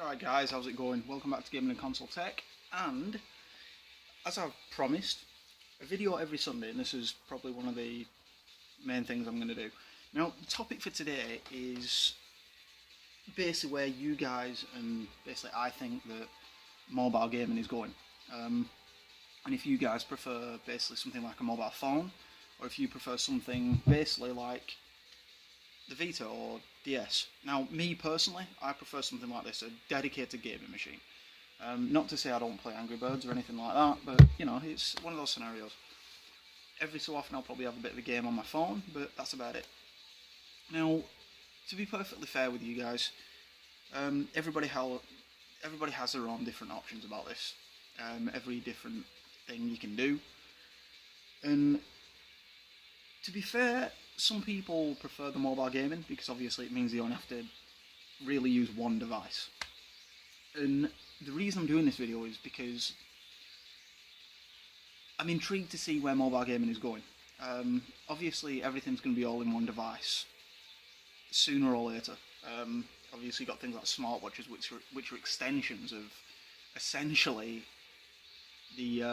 Alright guys, how's it going? Welcome back to Gaming and Console Tech, and as I've promised, a video every Sunday, and this is probably one of the main things I'm going to do. Now, the topic for today is basically where you guys and basically I think that mobile gaming is going. And if you guys prefer basically something like a mobile phone, or if you prefer something basically like the Vita or DS. Now, me personally, I prefer something like this, a dedicated gaming machine. Not to say I don't play Angry Birds or anything like that, but, you know, it's one of those scenarios. Every so often I'll probably have a bit of a game on my phone, but that's about it. Now, to be perfectly fair with you guys, everybody has their own different options about this. Every different thing you can do. And to be fair, some people prefer the mobile gaming because obviously it means they only have to really use one device. And the reason I'm doing this video is because I'm intrigued to see where mobile gaming is going. Obviously everything's going to be all in one device sooner or later. Obviously you've got things like smartwatches which are extensions of essentially the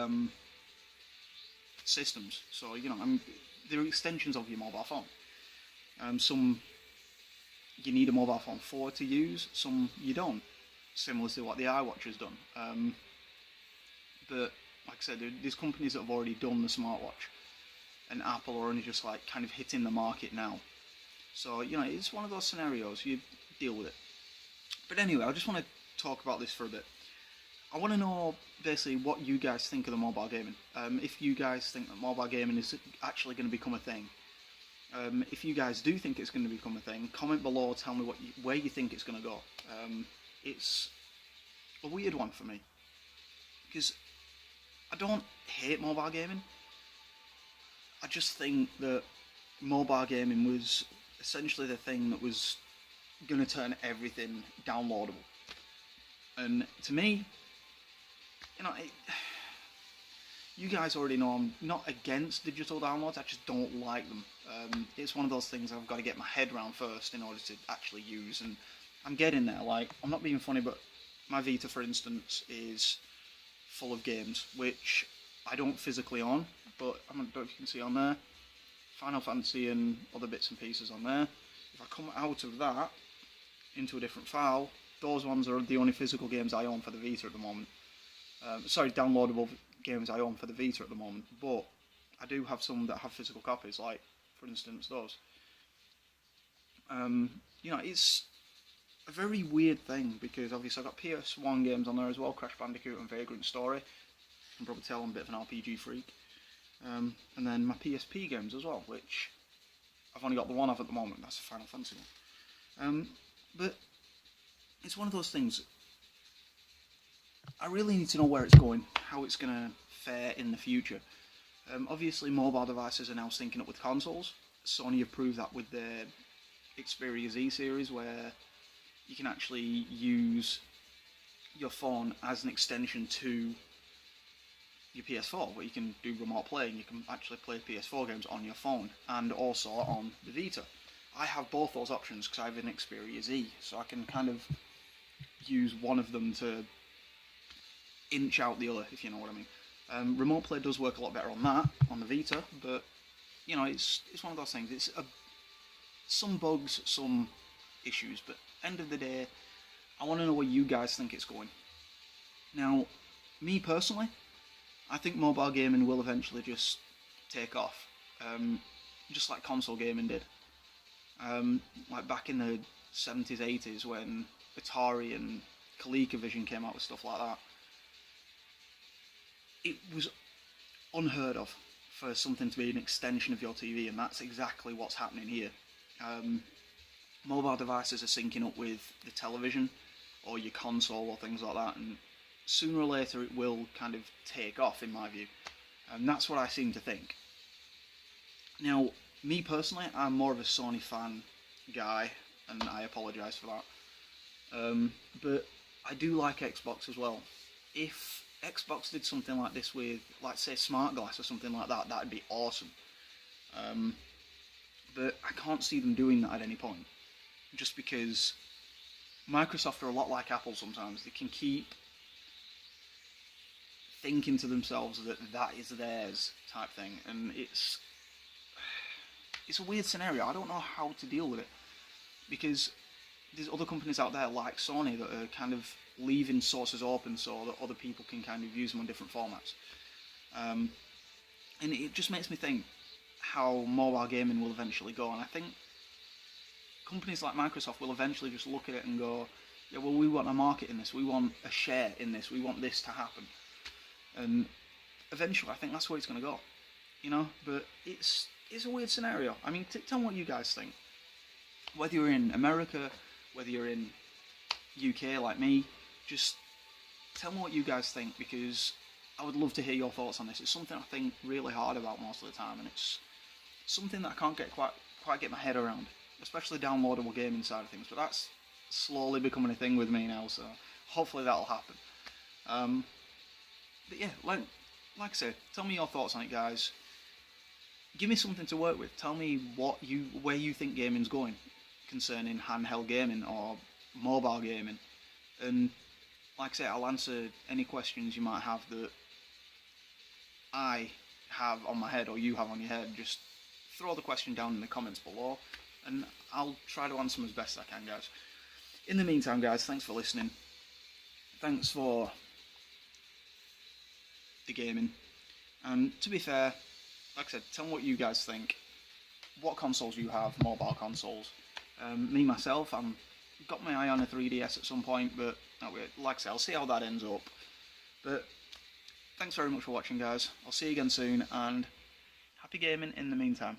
systems. So, you know, they're extensions of your mobile phone. Some you need a mobile phone for to use, some you don't, similar to what the iWatch has done. But like I said, there's companies that have already done the smartwatch, and Apple are only just like kind of hitting the market now. So, you know, it's one of those scenarios, you deal with it. But anyway, I just want to talk about this for a bit. I want to know basically what you guys think of the mobile gaming. If you guys think that mobile gaming is actually going to become a thing. If you guys do think it's going to become a thing, comment below, tell me where you think it's going to go. It's a weird one for me, because I don't hate mobile gaming. I just think that mobile gaming was essentially the thing that was going to turn everything downloadable. And to me, you know, you guys already know I'm not against digital downloads, I just don't like them. It's one of those things I've got to get my head around first in order to actually use, and I'm getting there. Like, I'm not being funny, but my Vita, for instance, is full of games, which I don't physically own, but I don't know if you can see on there, Final Fantasy and other bits and pieces on there. If I come out of that into a different file, those ones are the only physical games I own for the Vita at the moment. Sorry, downloadable games I own for the Vita at the moment, but I do have some that have physical copies, like, for instance, those. You know, it's a very weird thing, because obviously I've got PS1 games on there as well, Crash Bandicoot and Vagrant Story. You can probably tell I'm a bit of an RPG freak. And then my PSP games as well, which I've only got the one of at the moment, that's a Final Fantasy one. But it's one of those things, I really need to know where it's going, how it's going to fare in the future. Obviously mobile devices are now syncing up with consoles. Sony have proved that with their Xperia Z series, where you can actually use your phone as an extension to your PS4, where you can do remote play, and you can actually play PS4 games on your phone, and also on the Vita. I have both those options because I have an Xperia Z, so I can kind of use one of them to inch out the other, if you know what I mean. Remote play does work a lot better on that, on the Vita, but, you know, it's one of those things. It's some bugs, some issues, but end of the day, I want to know where you guys think it's going. Now, me personally, I think mobile gaming will eventually just take off, just like console gaming did. Like back in the 70s, 80s, when Atari and ColecoVision came out with stuff like that. It was unheard of for something to be an extension of your TV, and that's exactly what's happening here. Mobile devices are syncing up with the television or your console or things like that, and sooner or later it will kind of take off, in my view. And that's what I seem to think. Now, me personally, I'm more of a Sony fan guy, and I apologise for that. But I do like Xbox as well. If Xbox did something like this with, like, say, Smart Glass or something like that, that'd be awesome. But I can't see them doing that at any point, just because Microsoft are a lot like Apple sometimes. They can keep thinking to themselves that that is theirs type thing, and it's a weird scenario. I don't know how to deal with it, because there's other companies out there like Sony that are kind of leaving sources open so that other people can kind of use them on different formats. And it just makes me think how mobile gaming will eventually go, and I think companies like Microsoft will eventually just look at it and go, yeah, well, we want a market in this, we want a share in this, we want this to happen. And eventually I think that's where it's going to go, you know. But it's a weird scenario. I mean, tell me what you guys think. Whether you're in America, whether you're in UK like me, just tell me what you guys think, because I would love to hear your thoughts on this. It's something I think really hard about most of the time, and it's something that I can't quite get my head around, especially downloadable gaming side of things. But that's slowly becoming a thing with me now, so hopefully that'll happen. But yeah, like I said, tell me your thoughts on it, guys. Give me something to work with. Tell me where you think gaming's going concerning handheld gaming or mobile gaming. And like I say, I'll answer any questions you might have that I have on my head or you have on your head. Just throw the question down in the comments below, and I'll try to answer them as best I can, guys. In the meantime, guys, thanks for listening. Thanks for the gaming. And to be fair, like I said, tell me what you guys think. What consoles you have, mobile consoles. Me, myself, I've got my eye on a 3DS at some point, but like I said, I'll see how that ends up. But thanks very much for watching, guys. I'll see you again soon, and happy gaming in the meantime.